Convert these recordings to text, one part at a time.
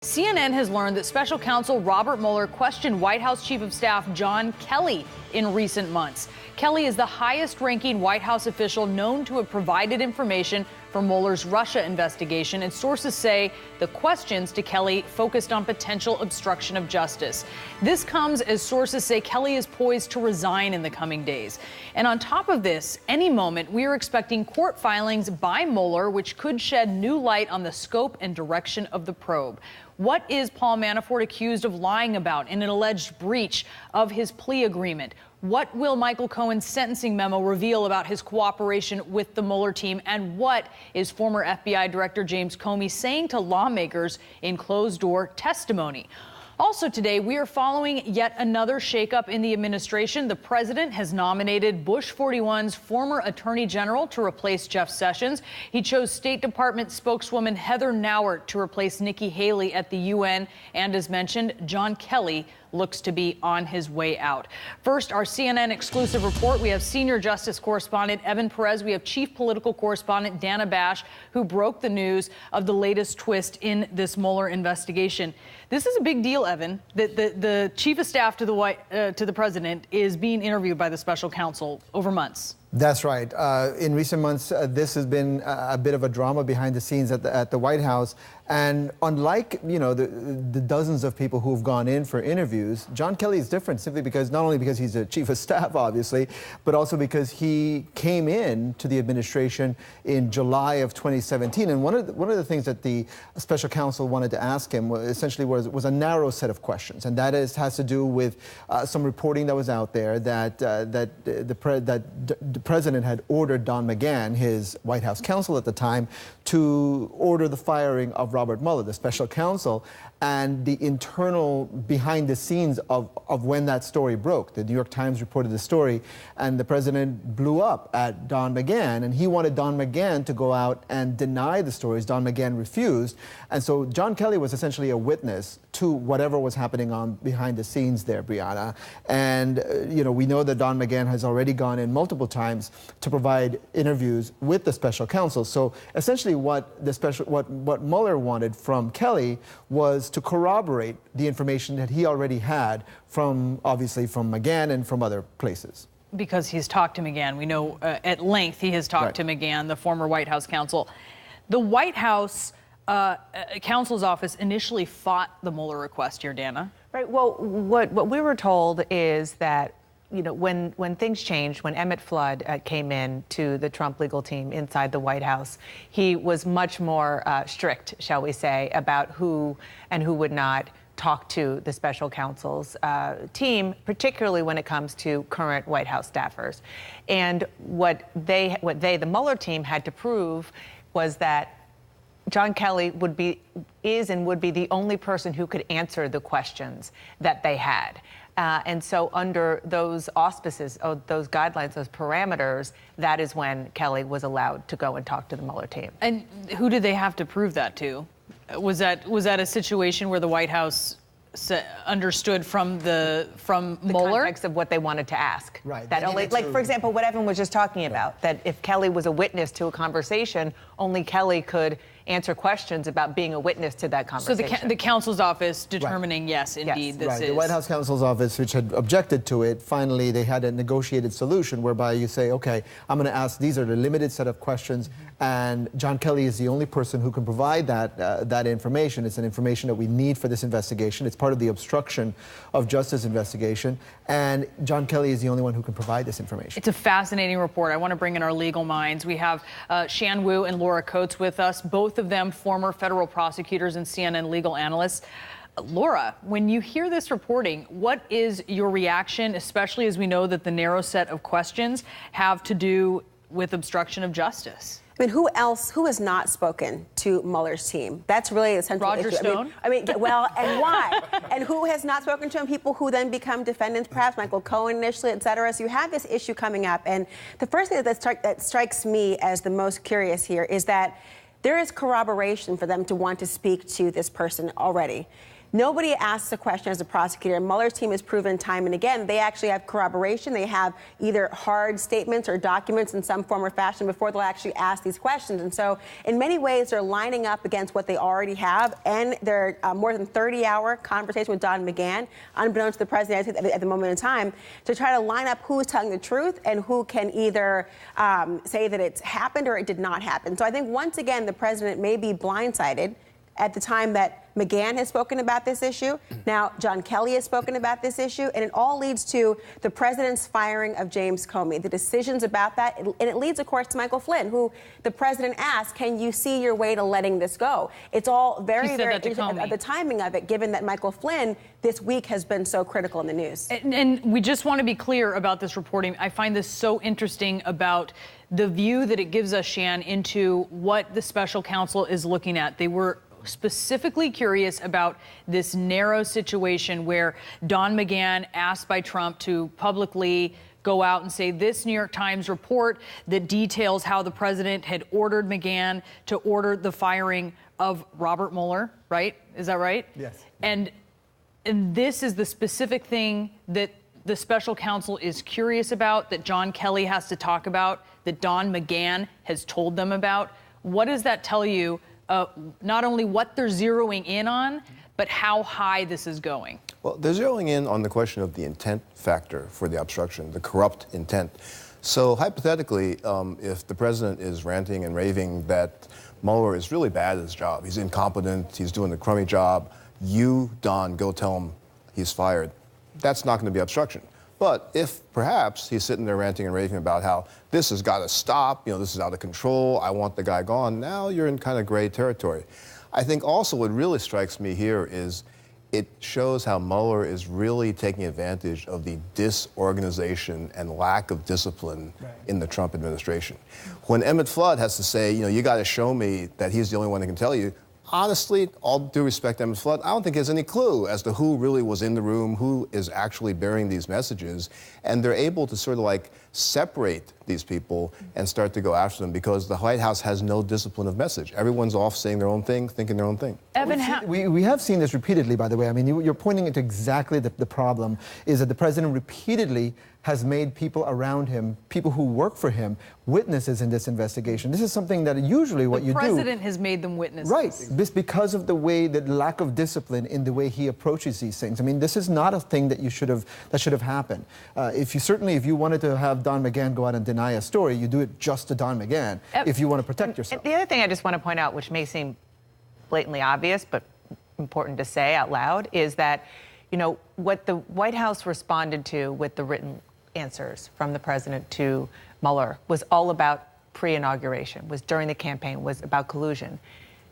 CNN has learned that special counsel Robert Mueller questioned White House Chief of Staff John Kelly in recent months. Kelly is the highest-ranking White House official known to have provided information for Mueller's Russia investigation, and sources say the questions to Kelly focused on potential obstruction of justice. This comes as sources say Kelly is poised to resign in the coming days. And on top of this, any moment we are expecting court filings by Mueller, which could shed new light on the scope and direction of the probe. What is Paul Manafort accused of lying about in an alleged breach of his plea agreement? What will Michael Cohen's sentencing memo reveal about his cooperation with the Mueller team? And what is former FBI Director James Comey saying to lawmakers in closed-door testimony? Also today, we are following yet another shakeup in the administration. The president has nominated Bush 41's former attorney general to replace Jeff Sessions. He chose State Department spokeswoman Heather Nauert to replace Nikki Haley at the UN. And as mentioned, John Kelly looks to be on his way out. First, our CNN exclusive report. We have senior justice correspondent Evan Perez. We have chief political correspondent Dana Bash, who broke the news of the latest twist in this Mueller investigation. This is a big deal, Evan. The chief of staff to the president is being interviewed by the special counsel over months. That's right. In recent months, this has been a bit of a drama behind the scenes at the White House. And unlike, the dozens of people who have gone in for interviews, John Kelly is different simply because not only because he's a chief of staff, obviously, but also because he came in to the administration in July of 2017. And one of the things that the special counsel wanted to ask him was a narrow set of questions, and that has to do with some reporting that was out there that the president had ordered Don McGahn, his White House counsel at the time, to order the firing of Robert Mueller, the special counsel, and the internal behind the scenes of when that story broke. The New York Times reported the story, and the president blew up at Don McGahn, and he wanted Don McGahn to go out and deny the stories. Don McGahn refused, and so John Kelly was essentially a witness to whatever was happening on behind the scenes there, Brianna. And we know that Don McGahn has already gone in multiple times to provide interviews with the special counsel. So essentially what Mueller wanted from Kelly was to corroborate the information that he already had obviously from McGahn and from other places. Because he's talked to McGahn. We know at length he has talked to McGahn, the former White House counsel. The White House counsel's office initially fought the Mueller request here, Dana. Right. Well, what we were told is that when things changed, when Emmett Flood came in to the Trump legal team inside the White House, he was much more strict, shall we say, about who and who would not talk to the special counsel's team, particularly when it comes to current White House staffers. And what the Mueller team had to prove was that John Kelly would be the only person who could answer the questions that they had. And so under those auspices, those guidelines, those parameters, that is when Kelly was allowed to go and talk to the Mueller team. And who did they have to prove that to? Was that a situation where the White House understood from Mueller? The context of what they wanted to ask. Right. That only, for example, what Evan was just talking about, that if Kelly was a witness to a conversation, only Kelly could answer questions about being a witness to that conversation. So the counsel's office determining, yes, indeed, this is. The White House counsel's office, which had objected to it, finally they had a negotiated solution whereby you say, okay, I'm going to ask, these are the limited set of questions, and John Kelly is the only person who can provide that information. It's an information that we need for this investigation. It's part of the obstruction of justice investigation, and John Kelly is the only one who can provide this information. It's a fascinating report. I want to bring in our legal minds. We have Shan Wu and Laura Coates with us, both of them former federal prosecutors and CNN legal analysts. Laura, when you hear this reporting, what is your reaction, especially as we know that the narrow set of questions have to do with obstruction of justice? I mean, who has not spoken to Mueller's team? That's really a central Roger issue. Stone? Well, and why? And who has not spoken to him? People who then become defendants, perhaps Michael Cohen initially, et cetera. So you have this issue coming up. And the first thing that strikes me as the most curious here is that there is corroboration for them to want to speak to this person already. Nobody asks a question as a prosecutor. Mueller's team has proven time and again they actually have corroboration. They have either hard statements or documents in some form or fashion before they'll actually ask these questions. And so in many ways, they're lining up against what they already have and their more than 30-hour conversation with Don McGahn, unbeknownst to the president at the moment in time, to try to line up who's telling the truth and who can either say that it's happened or it did not happen. So I think once again, the president may be blindsided at the time that McGahn has spoken about this issue. Now, John Kelly has spoken about this issue, and it all leads to the president's firing of James Comey, the decisions about that. And it leads, of course, to Michael Flynn, who the president asked, can you see your way to letting this go? It's all very, very interesting at the timing of it, given that Michael Flynn this week has been so critical in the news. And we just want to be clear about this reporting. I find this so interesting about the view that it gives us, Shan, into what the special counsel is looking at. They were specifically curious about this narrow situation where Don McGahn asked by Trump to publicly go out and say this New York Times report that details how the president had ordered McGahn to order the firing of Robert Mueller, right? Is that right? Yes. And this is the specific thing that the special counsel is curious about, that John Kelly has to talk about, that Don McGahn has told them about. What does that tell you? Not only what they're zeroing in on, but how high this is going. Well, they're zeroing in on the question of the intent factor for the obstruction, the corrupt intent. So hypothetically, if the president is ranting and raving that Mueller is really bad at his job, he's incompetent, he's doing the crummy job, you, Don, go tell him he's fired, that's not going to be obstruction. But if perhaps he's sitting there ranting and raving about how this has got to stop, this is out of control, I want the guy gone, now you're in kind of gray territory. I think also what really strikes me here is it shows how Mueller is really taking advantage of the disorganization and lack of discipline in the Trump administration. When Emmett Flood has to say, you got to show me that he's the only one that can tell you, honestly, all due respect to Emmett Flood, I don't think there's any clue as to who really was in the room, who is actually bearing these messages. And they're able to sort of separate these people and start to go after them because the White House has no discipline of message. Everyone's off saying their own thing, thinking their own thing. Evan, we have seen this repeatedly, by the way. I mean, you're pointing to exactly the problem, is that the president repeatedly has made people around him, people who work for him, witnesses in this investigation. This is something that usually what you do. The president has made them witnesses. Right, this because of the way, the lack of discipline in the way he approaches these things. I mean, this is not a thing that should have happened. If you wanted to have Don McGahn go out and deny a story, you do it just to Don McGahn if you want to protect yourself. The other thing I just want to point out, which may seem blatantly obvious, but important to say out loud, is that, what the White House responded to with the written answers from the president to Mueller was all about pre-inauguration, was during the campaign, was about collusion.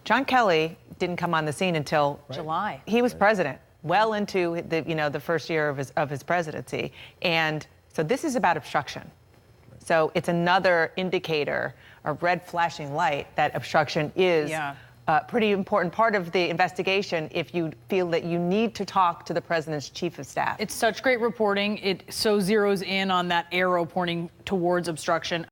John Kelly didn't come on the scene until July. He was president, well into the first year of his presidency, and so this is about obstruction. So it's another indicator, a red flashing light, that obstruction is a pretty important part of the investigation if you feel that you need to talk to the president's chief of staff. It's such great reporting. It so zeroes in on that arrow pointing towards obstruction.